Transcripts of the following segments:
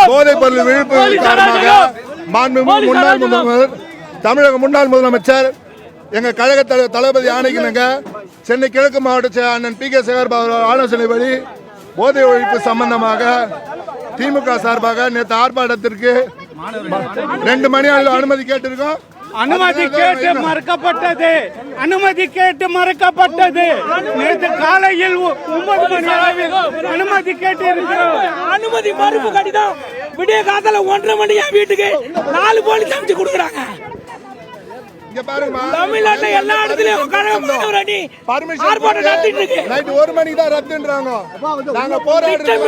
போதைப் பொருள் விழிப்பு காரணமாக மாண்புமிகு முன்னாள் முதல்வர் தமிழக முன்னாள் முதலமைச்சர் எங்க கழக தளபதி ஆணைக்கிணங்க சென்னை கிழக்கு மாவட்ட அண்ணன் பி கே சேகர் ஆலோசனைப்படி போதை ஒழிப்பு சம்பந்தமாக திமுக சார்பாக நேற்று ஆர்ப்பாட்டத்திற்கு 2 மணி அனுமதி கேட்டிருக்கோம். அனுமதி கேட்டு மறுக்கப்பட்டது. நேற்று காலையில் 9 மணி அளவில் அனுமதி கேட்டு இருக்கிறோம். அனுமதி மறுப்பு கடிதம் விடிய காலத்துல 1:30 மணியா வீட்டுக்கு 4 போலீஸ் அமைச்சு கொடுக்குறாங்க. தமிழ்நாட்டுல எல்லா இடத்துலயும் நைட் 1 மணிக்கு தான் ரத்துன்றாங்க. நாங்க போராடுறோம்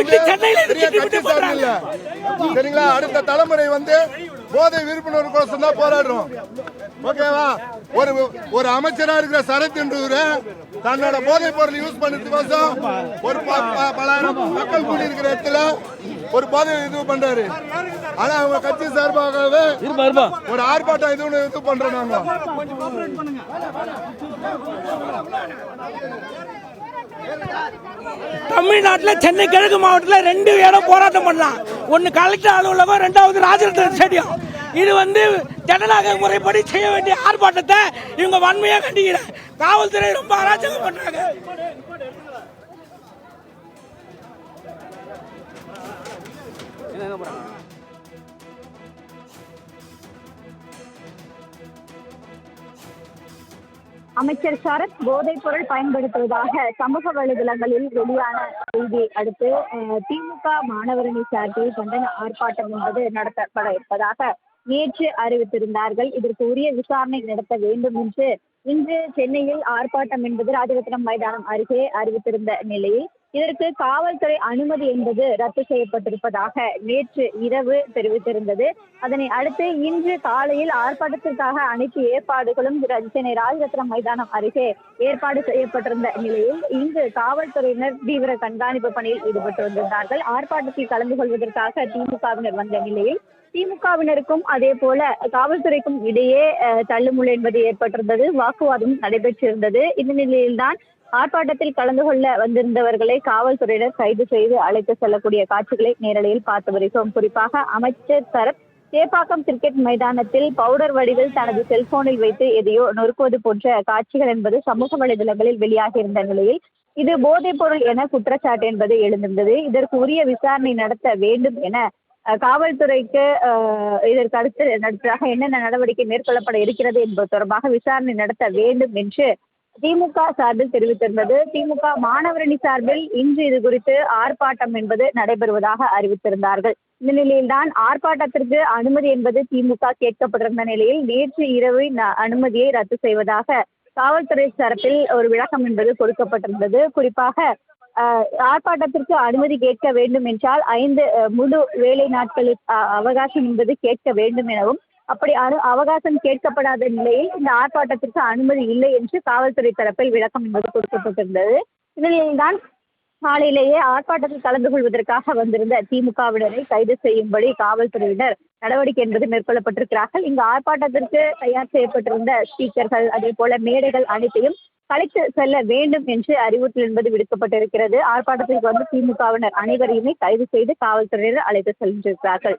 சரிங்களா? அடுத்த தலைமுறை போதை விழிப்புணர்வு கோசம் தான் போராடுறோம். ஓகேவா? ஒரு அமைச்சரா இருக்கிற சரத் என்றவர் தன்னோட போதைப் பொருள் யூஸ் பண்ணுறதுக்கோசம் ஒரு பலாயிரம் மக்கள் கூடி இருக்கிற இடத்துல ஒரு போதை இது பண்றாரு. ஆனா அவங்க கட்சி சார்பாகவே ஒரு ஆர்ப்பாட்டம் இது பண்றோம். நாங்க தமிழ்நாட்டுல சென்னை கிழக்கு மாவட்டத்துல 2 இடம் போராட்டம் பண்ணலாம். ஒன்னு கலெக்டர் அலுவலகம், 2வது ராஜரத்ன ஸ்டேடியம். இது ஜனநாயக முறைப்படி செய்ய வேண்டிய ஆர்ப்பாட்டத்தை இவங்க வன்மையா கண்டிக்கிறேன். காவல்துறை ரொம்ப அராஜகம் பண்றாங்க. அமைச்சர் சரத் போதைப் பொருள் பயன்படுத்துவதாக சமூக வலைதளங்களில் வெளியான செய்தியை அடுத்து திமுக மாணவரணி சார்பில் கண்டன ஆர்ப்பாட்டம் என்பது நடத்தப்பட இருப்பதாக நேற்று அறிவித்திருந்தார்கள். இதற்கு உரிய விசாரணை நடத்த வேண்டும் என்று இன்று சென்னையில் ஆர்ப்பாட்டம் என்பது ராஜரத்னம் மைதானம் அருகே அறிவித்திருந்த நிலையில் இதற்கு காவல்துறை அனுமதி என்பது ரத்து செய்யப்பட்டிருப்பதாக நேற்று இரவு தெரிவித்திருந்தது. அதனை அடுத்து இன்று காலையில் ஆர்ப்பாட்டத்திற்காக அனைத்து ஏற்பாடுகளும் சென்னை ராஜரத்னம் மைதானம் அருகே ஏற்பாடு செய்யப்பட்டிருந்த நிலையில் இன்று காவல்துறையினர் தீவிர கண்காணிப்பு பணியில் ஈடுபட்டு வந்திருந்தார்கள். ஆர்ப்பாட்டத்தில் கலந்து கொள்வதற்காக திமுகவினர் வந்த நிலையில் திமுகவினருக்கும் அதே போல காவல்துறைக்கும் இடையே தள்ளுமுள்ளு என்பது ஏற்பட்டிருந்தது. வாக்குவாதம் நடைபெற்றிருந்தது. இந்த நிலையில்தான் ஆர்ப்பாட்டத்தில் கலந்து கொள்ள வந்திருந்தவர்களை காவல்துறையினர் கைது செய்து அழைத்து செல்லக்கூடிய காட்சிகளை நேரலையில் பார்த்து வருகிறோம். குறிப்பாக அமைச்சர் சரத் சேப்பாக்கம் கிரிக்கெட் மைதானத்தில் பவுடர் வடிவில் தனது செல்போனில் வைத்து எதையோ நொறுக்குவது போன்ற காட்சிகள் என்பது சமூக வலைதளங்களில் வெளியாகியிருந்த நிலையில் இது போதைப் பொருள் என குற்றச்சாட்டு என்பது எழுந்திருந்தது. இதற்கு உரிய விசாரணை நடத்த வேண்டும் என காவல்துறைக்கு இதற்கு அடுத்ததாக என்னென்ன நடவடிக்கை மேற்கொள்ளப்பட இருக்கிறது என்பது தொடர்பாக விசாரணை நடத்த வேண்டும் என்று திமுக சார்பில் தெரிவித்திருந்தது. திமுக மாணவரணி சார்பில் இன்று இது குறித்து ஆர்ப்பாட்டம் என்பது நடைபெறுவதாக அறிவித்திருந்தார்கள். இந்த நிலையில்தான் ஆர்ப்பாட்டத்திற்கு அனுமதி என்பது திமுக கேட்கப்பட்டிருந்த நிலையில் நேற்று இரவு அனுமதியை ரத்து செய்வதாக காவல்துறை தரப்பில் ஒரு விளக்கம் என்பது கொடுக்கப்பட்டிருந்தது. குறிப்பாக ஆர்ப்பாட்டத்திற்கு அனுமதி கேட்க வேண்டும் என்றால் 5 முழு வேலை நாட்களுக்கு அவகாசம் என்பது கேட்க வேண்டும் எனவும் அப்படி அவகாசம் கேட்கப்படாத நிலையில் இந்த ஆர்ப்பாட்டத்திற்கு அனுமதி இல்லை என்று காவல்துறை தரப்பில் விளக்கம் என்பது கொடுக்கப்பட்டிருந்தது. இந்நிலையில்தான் காலையிலேயே ஆர்ப்பாட்டத்தில் கலந்து கொள்வதற்காக வந்திருந்த திமுகவினரை கைது செய்யும்படி காவல்துறையினர் நடவடிக்கை என்பது மேற்கொள்ளப்பட்டிருக்கிறார்கள். இங்கு ஆர்ப்பாட்டத்திற்கு தயார் செய்யப்பட்டிருந்த ஸ்பீக்கர்கள் அதே போல மேடைகள் அனைத்தையும் கலைத்து செல்ல வேண்டும் என்று அறிவுறுத்தல் என்பது விடுக்கப்பட்டிருக்கிறது. ஆர்ப்பாட்டத்திற்கு திமுகவினர் அனைவரையுமே கைது செய்து காவல்துறையினர் அழைத்து சென்றிருக்கிறார்கள்.